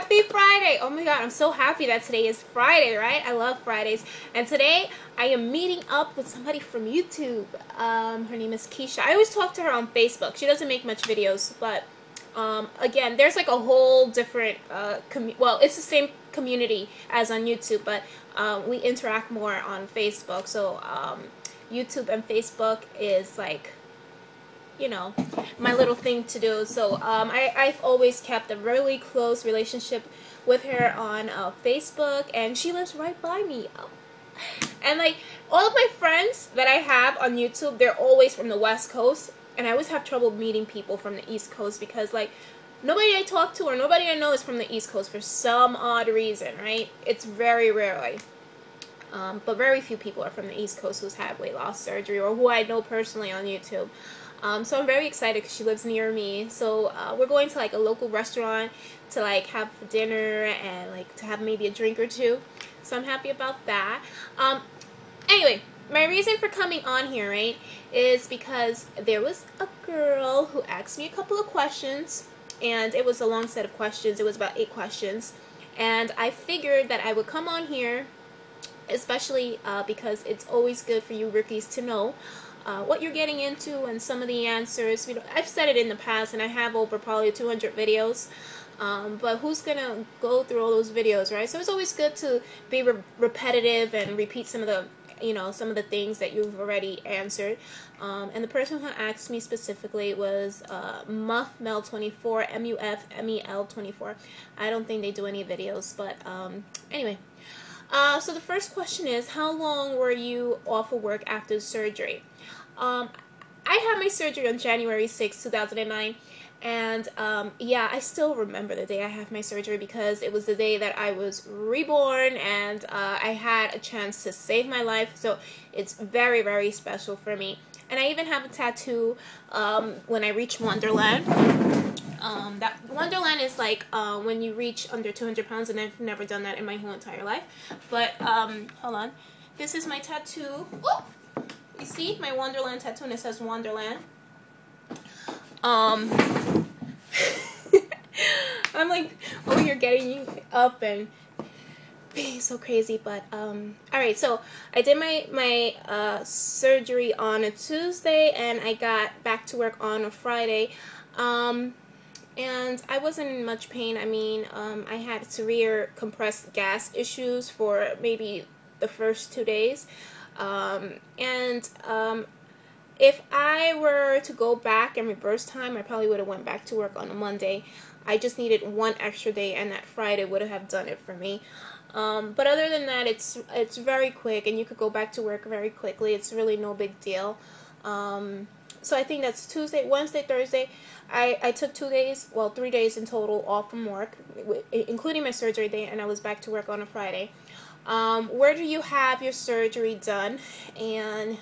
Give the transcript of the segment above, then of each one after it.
Happy Friday! Oh my god, I'm so happy that today is Friday, right? I love Fridays. And today, I am meeting up with somebody from YouTube. Her name is Keisha. I always talk to her on Facebook. She doesn't make much videos, but again, there's like a whole different, well, it's the same community as on YouTube, but we interact more on Facebook. So YouTube and Facebook is like, you know, my little thing to do. So I've always kept a really close relationship with her on Facebook, and she lives right by me. And like all of my friends that I have on YouTube, they're always from the West Coast, and I always have trouble meeting people from the East Coast because like nobody I talk to or nobody I know is from the East Coast for some odd reason, right? It's very rarely. But very few people are from the East Coast who's had weight loss surgery or who I know personally on YouTube. So I'm very excited because she lives near me. So we're going to like a local restaurant to like have dinner and like to have maybe a drink or two. So I'm happy about that. Anyway, my reason for coming on here, right, is because there was a girl who asked me a couple of questions, and it was a long set of questions. It was about 8 questions, and I figured that I would come on here, especially because it's always good for you rookies to know what you're getting into and some of the answers. I've said it in the past, and I have over probably 200 videos, but who's gonna go through all those videos, right? So it's always good to be repetitive and repeat some of the, you know, some of the things that you've already answered. And the person who asked me specifically was MuffMel24, MuffMel24. I don't think they do any videos, but anyway. So the first question is, how long were you off of work after the surgery? I had my surgery on January 6, 2009, and yeah, I still remember the day I had my surgery because it was the day that I was reborn, and I had a chance to save my life, so it's very, very special for me. And I even have a tattoo when I reach Wonderland. That Wonderland is like when you reach under 200 pounds, and I've never done that in my whole entire life. But hold on, this is my tattoo. Oh, you see my Wonderland tattoo, and it says Wonderland. I'm like over here getting you up and being so crazy, but all right. So I did my surgery on a Tuesday, and I got back to work on a Friday. And I wasn't in much pain. I mean, I had severe compressed gas issues for maybe the first 2 days. If I were to go back and reverse time, I probably would have went back to work on a Monday. I just needed one extra day, and that Friday would have done it for me. But other than that, it's very quick, and you could go back to work very quickly. It's really no big deal. So I think that's Tuesday, Wednesday, Thursday. I took 2 days, well, 3 days in total off from work, including my surgery day, and I was back to work on a Friday. Where do you have your surgery done? And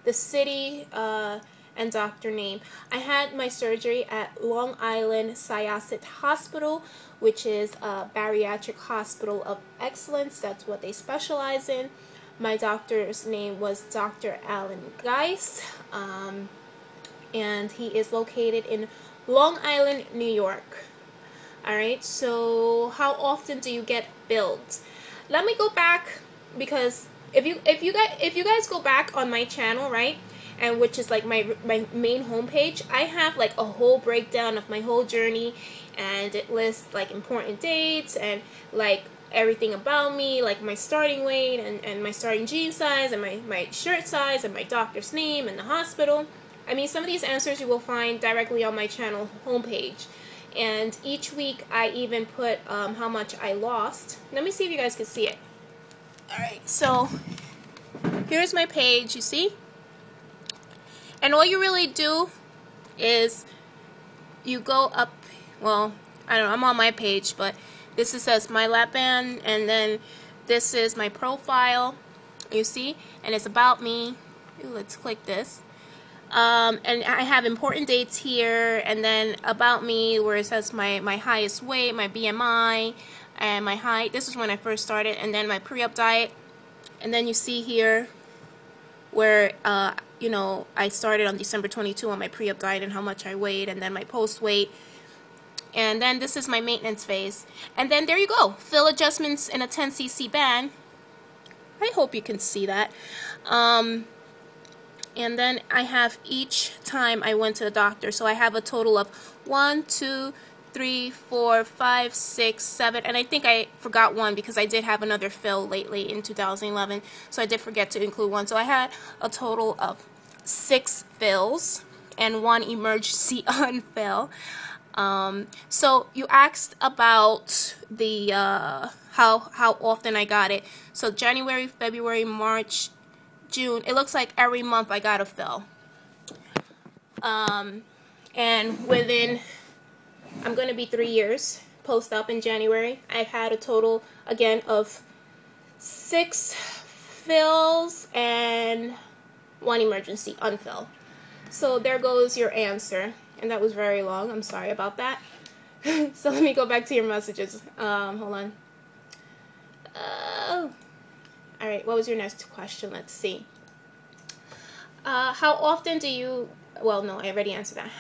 the city and doctor name. I had my surgery at Long Island Syosset Hospital, which is a bariatric hospital of excellence. That's what they specialize in. My doctor's name was Dr. Alan Geis. And he is located in Long Island, New York. Alright, so how often do you get billed? Let me go back, because if you guys go back on my channel, right, and which is like my main homepage, I have like a whole breakdown of my whole journey, and it lists like important dates and like everything about me, like my starting weight and my starting jean size and my shirt size and my doctor's name and the hospital. I mean, some of these answers you will find directly on my channel homepage. And each week I even put how much I lost. Let me see if you guys can see it. Alright, so here's my page, you see? And all you really do is you go up, well, I don't know, I'm on my page, but this says my Lapband, and then this is my profile, you see? And it's about me. Ooh, let's click this. And I have important dates here, and then about me where it says my highest weight, my BMI, and my height. This is when I first started, and then my pre-op diet. And then you see here where you know, I started on December 22 on my pre-op diet and how much I weighed, and then my post weight. And then this is my maintenance phase. And then there you go. Fill adjustments in a 10cc band. I hope you can see that. And then I have each time I went to the doctor. So I have a total of 1, 2, 3, 4, 5, 6, 7. And I think I forgot one because I did have another fill lately in 2011. So I did forget to include one. So I had a total of 6 fills and 1 emergency unfill. So you asked about the how often I got it. So January, February, March, June. It looks like every month I got a fill. And within, I'm going to be 3 years post-op in January. I've had a total again of 6 fills and 1 emergency unfill. So there goes your answer. And that was very long. I'm sorry about that. So let me go back to your messages. Hold on. Alright, what was your next question? Let's see. How often do you... Well, no, I already answered that.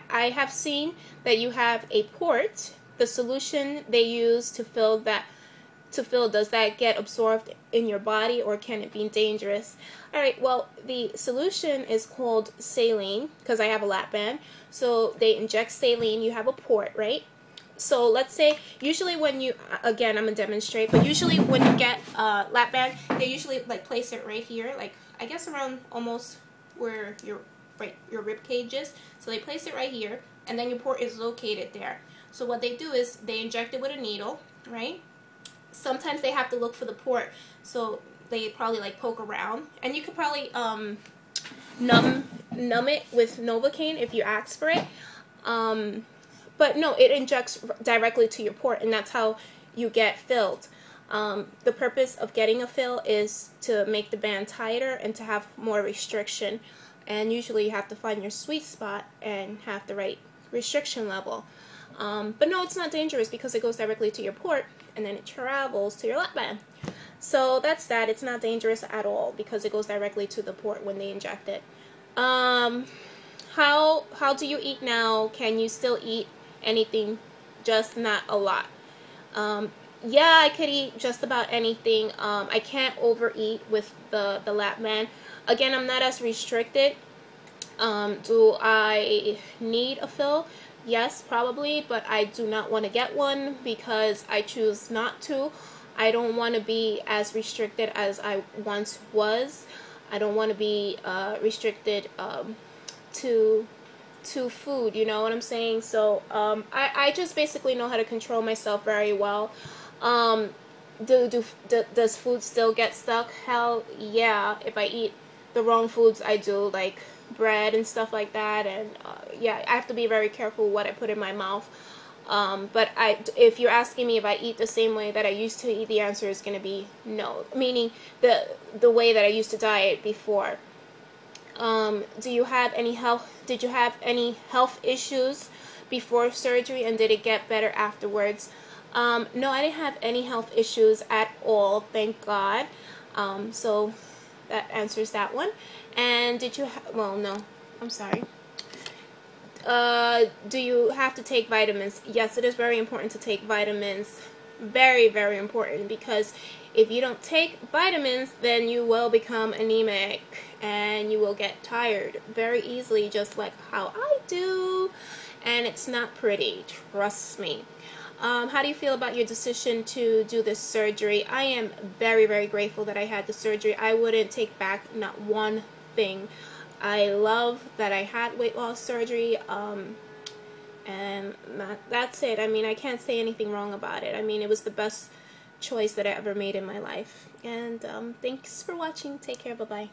I have seen that you have a port. The solution they use to fill, does that get absorbed in your body, or can it be dangerous? Alright, well, the solution is called saline, because I have a Lapband. So they inject saline, you have a port, right? So let's say, usually when you, again, I'm going to demonstrate, but usually when you get Lapband, they usually like place it right here, like I guess around almost where your rib cage is. So they place it right here, and then your port is located there. So what they do is they inject it with a needle, right? Sometimes they have to look for the port, so they probably like poke around, and you could probably numb it with Novocaine if you ask for it. But no, it injects directly to your port, and that's how you get filled. The purpose of getting a fill is to make the band tighter and to have more restriction. And usually you have to find your sweet spot and have the right restriction level. But no, it's not dangerous because it goes directly to your port and then it travels to your Lapband. So that's that. It's not dangerous at all because it goes directly to the port when they inject it. How do you eat now? Can you still eat anything? Just not a lot. Yeah, I could eat just about anything. I can't overeat with the Lapband. Again, I'm not as restricted. Do I need a fill? Yes, probably, but I do not want to get one because I choose not to. I don't want to be as restricted as I once was. I don't want to be restricted to food, you know what I'm saying? So I just basically know how to control myself very well. Does food still get stuck? Hell yeah. If I eat the wrong foods, I do, like bread and stuff like that, and yeah, I have to be very careful what I put in my mouth. But if you're asking me if I eat the same way that I used to eat, the answer is going to be no, meaning the way that I used to diet before. Did you have any health issues before surgery, and did it get better afterwards? No, I didn't have any health issues at all, thank God. So that answers that one. And did you well, no, I'm sorry. Do you have to take vitamins? Yes, it is very important to take vitamins. Very, very important, because if you don't take vitamins, then you will become anemic and you will get tired very easily, just like how I do. And it's not pretty, trust me. How do you feel about your decision to do this surgery? I am very, very grateful that I had the surgery. I wouldn't take back not one thing. I love that I had weight loss surgery, and that's it. I mean, I can't say anything wrong about it. I mean, it was the best choice that I ever made in my life. And thanks for watching. Take care. Bye-bye.